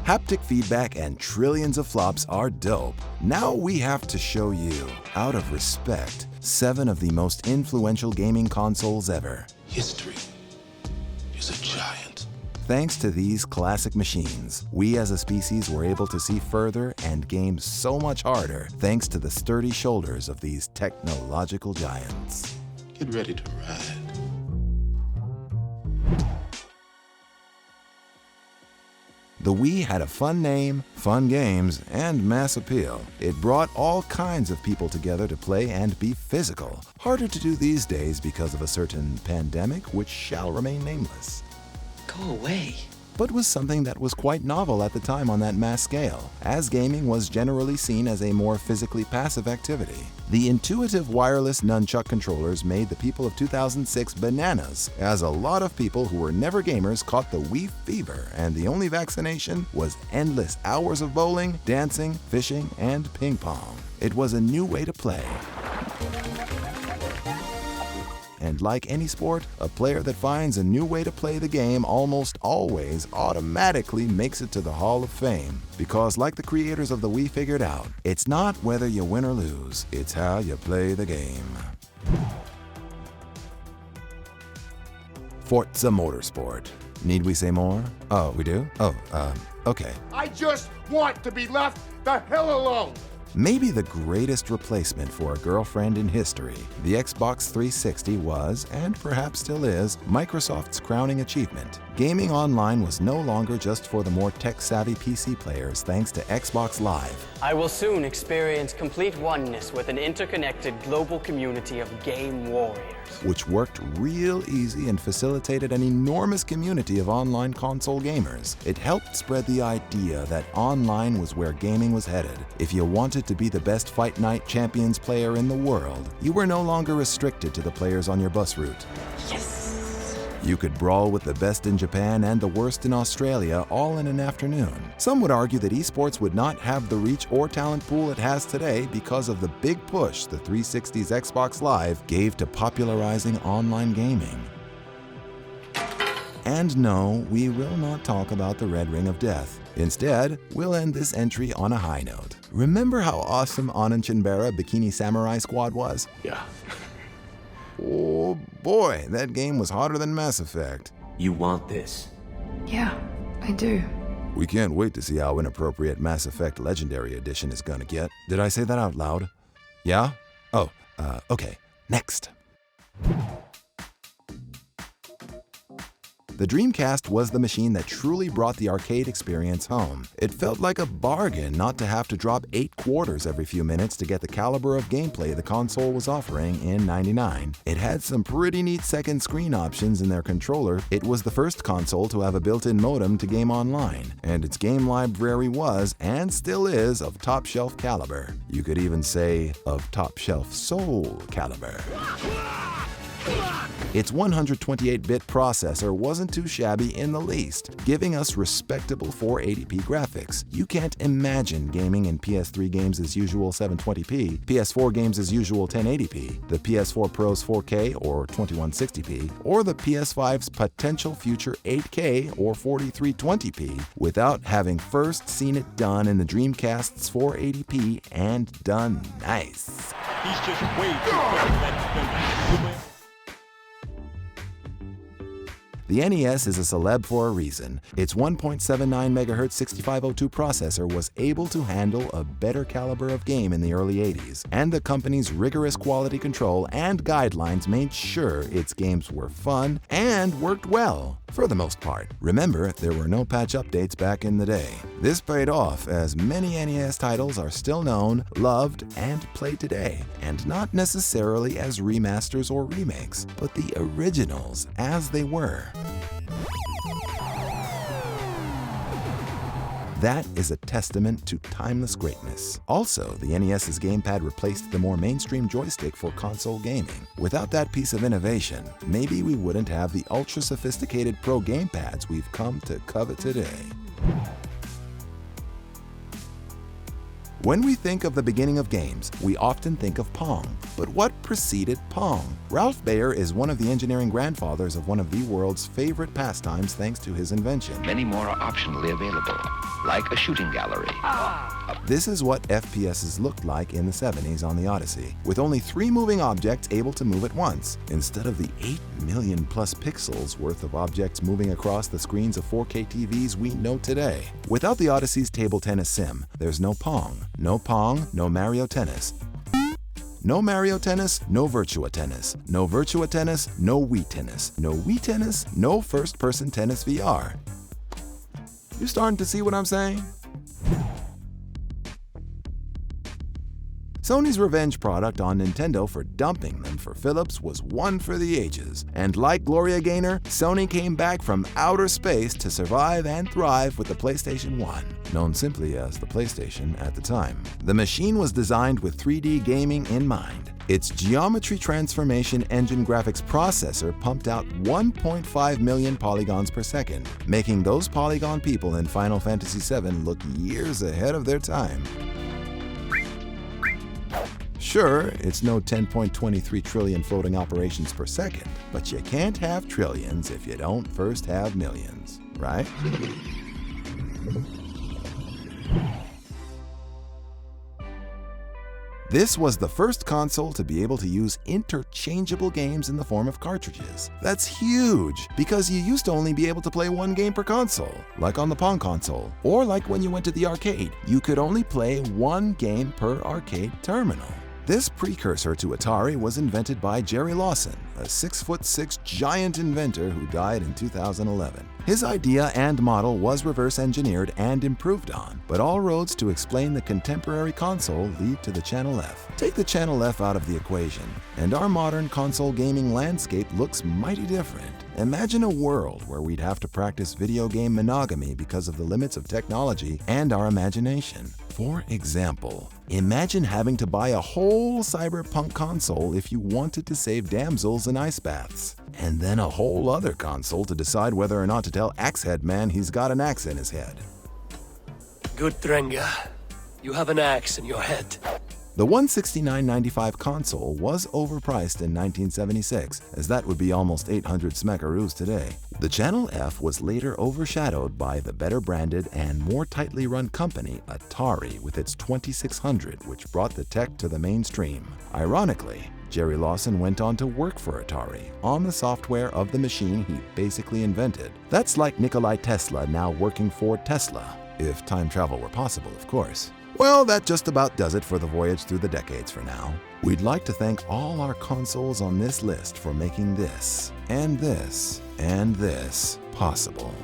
Haptic feedback and trillions of flops are dope. Now we have to show you, out of respect, 7 of the most influential gaming consoles ever. History is a giant. Thanks to these classic machines, we as a species were able to see further and game so much harder thanks to the sturdy shoulders of these technological giants. Get ready to ride. The Wii had a fun name, fun games, and mass appeal. It brought all kinds of people together to play and be physical. Harder to do these days because of a certain pandemic which shall remain nameless. Go away. But was something that was quite novel at the time on that mass scale, as gaming was generally seen as a more physically passive activity. The intuitive wireless nunchuck controllers made the people of 2006 bananas, as a lot of people who were never gamers caught the Wii fever, and the only vaccination was endless hours of bowling, dancing, fishing, and ping pong. It was a new way to play. And like any sport, a player that finds a new way to play the game almost always automatically makes it to the Hall of Fame. Because like the creators of the Wii figured out, it's not whether you win or lose, it's how you play the game. Forza Motorsport. Need we say more? Oh, we do? Okay. I just want to be left the hell alone! Maybe the greatest replacement for a girlfriend in history, the Xbox 360 was, and perhaps still is, Microsoft's crowning achievement. Gaming online was no longer just for the more tech-savvy PC players thanks to Xbox Live. I will soon experience complete oneness with an interconnected global community of game warriors. Which worked real easy and facilitated an enormous community of online console gamers. It helped spread the idea that online was where gaming was headed. If you wanted to be the best Fight Night Champions player in the world, you were no longer restricted to the players on your bus route. Yes! You could brawl with the best in Japan and the worst in Australia all in an afternoon. Some would argue that esports would not have the reach or talent pool it has today because of the big push the 360's Xbox Live gave to popularizing online gaming. And no, we will not talk about the Red Ring of Death. Instead, we'll end this entry on a high note. Remember how awesome Onechinbara Bikini Samurai Squad was? Yeah. Oh boy, that game was hotter than Mass Effect. You want this? Yeah, I do. We can't wait to see how inappropriate Mass Effect Legendary Edition is gonna get. Did I say that out loud? Yeah? Oh, okay. Next. The Dreamcast was the machine that truly brought the arcade experience home. It felt like a bargain not to have to drop 8 quarters every few minutes to get the caliber of gameplay the console was offering in '99. It had some pretty neat second screen options in their controller. It was the first console to have a built-in modem to game online, and its game library was, and still is, of top-shelf caliber. You could even say, of top-shelf soul caliber. Its 128-bit processor wasn't too shabby in the least, giving us respectable 480p graphics. You can't imagine gaming in PS3 games as usual 720p, PS4 games as usual 1080p, the PS4 Pro's 4K or 2160p, or the PS5's potential future 8K or 4320p without having first seen it done in the Dreamcast's 480p and done nice. He's just way too quick for that. The NES is a celeb for a reason. Its 1.79 MHz 6502 processor was able to handle a better caliber of game in the early 80s, and the company's rigorous quality control and guidelines made sure its games were fun and worked well, for the most part. Remember, there were no patch updates back in the day. This paid off, as many NES titles are still known, loved, and played today, and not necessarily as remasters or remakes, but the originals as they were. That is a testament to timeless greatness. Also, the NES's gamepad replaced the more mainstream joystick for console gaming. Without that piece of innovation, maybe we wouldn't have the ultra-sophisticated pro gamepads we've come to covet today. When we think of the beginning of games, we often think of Pong. But what preceded Pong? Ralph Baer is one of the engineering grandfathers of one of the world's favorite pastimes thanks to his invention. Many more are optionally available, like like a shooting gallery. This is what FPSs looked like in the 70s on the Odyssey, with only 3 moving objects able to move at once, instead of the 8 million plus pixels worth of objects moving across the screens of 4K TVs we know today. Without the Odyssey's table tennis sim, there's no Pong. No Pong, no Mario Tennis. No Mario Tennis, no Virtua Tennis. No Virtua Tennis, no Wii Tennis. No Wii Tennis, no first-person tennis VR. You starting to see what I'm saying? Sony's revenge product on Nintendo for dumping them for Philips was one for the ages. And like Gloria Gaynor, Sony came back from outer space to survive and thrive with the PlayStation 1, known simply as the PlayStation at the time. The machine was designed with 3D gaming in mind. Its geometry transformation engine graphics processor pumped out 1.5 million polygons per second, making those polygon people in Final Fantasy VII look years ahead of their time. Sure, it's no 10.23 trillion floating operations per second, but you can't have trillions if you don't first have millions, right? This was the first console to be able to use interchangeable games in the form of cartridges. That's huge, because you used to only be able to play 1 game per console, like on the Pong console, or like when you went to the arcade. You could only play 1 game per arcade terminal. This precursor to Atari was invented by Jerry Lawson, a 6'6" giant inventor who died in 2011. His idea and model was reverse engineered and improved on, but all roads to explain the contemporary console lead to the Channel F. Take the Channel F out of the equation, and our modern console gaming landscape looks mighty different. Imagine a world where we'd have to practice video game monogamy because of the limits of technology and our imagination. For example, imagine having to buy a whole cyberpunk console if you wanted to save damsels in ice baths, and then a whole other console to decide whether or not to tell Axehead Man he's got an axe in his head. Good Drenga. You have an axe in your head. The $169.95 console was overpriced in 1976, as that would be almost 800 smackaroos today. The Channel F was later overshadowed by the better branded and more tightly run company Atari with its 2600, which brought the tech to the mainstream. Ironically, Jerry Lawson went on to work for Atari on the software of the machine he basically invented. That's like Nikolai Tesla now working for Tesla, if time travel were possible, of course. Well, that just about does it for the voyage through the decades for now. We'd like to thank all our consoles on this list for making this, and this, and this possible.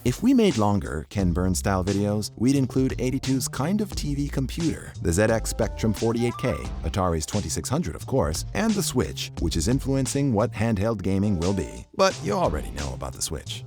If we made longer Ken Burns-style videos, we'd include 82's kind of TV computer, the ZX Spectrum 48K, Atari's 2600 of course, and the Switch, which is influencing what handheld gaming will be. But you already know about the Switch.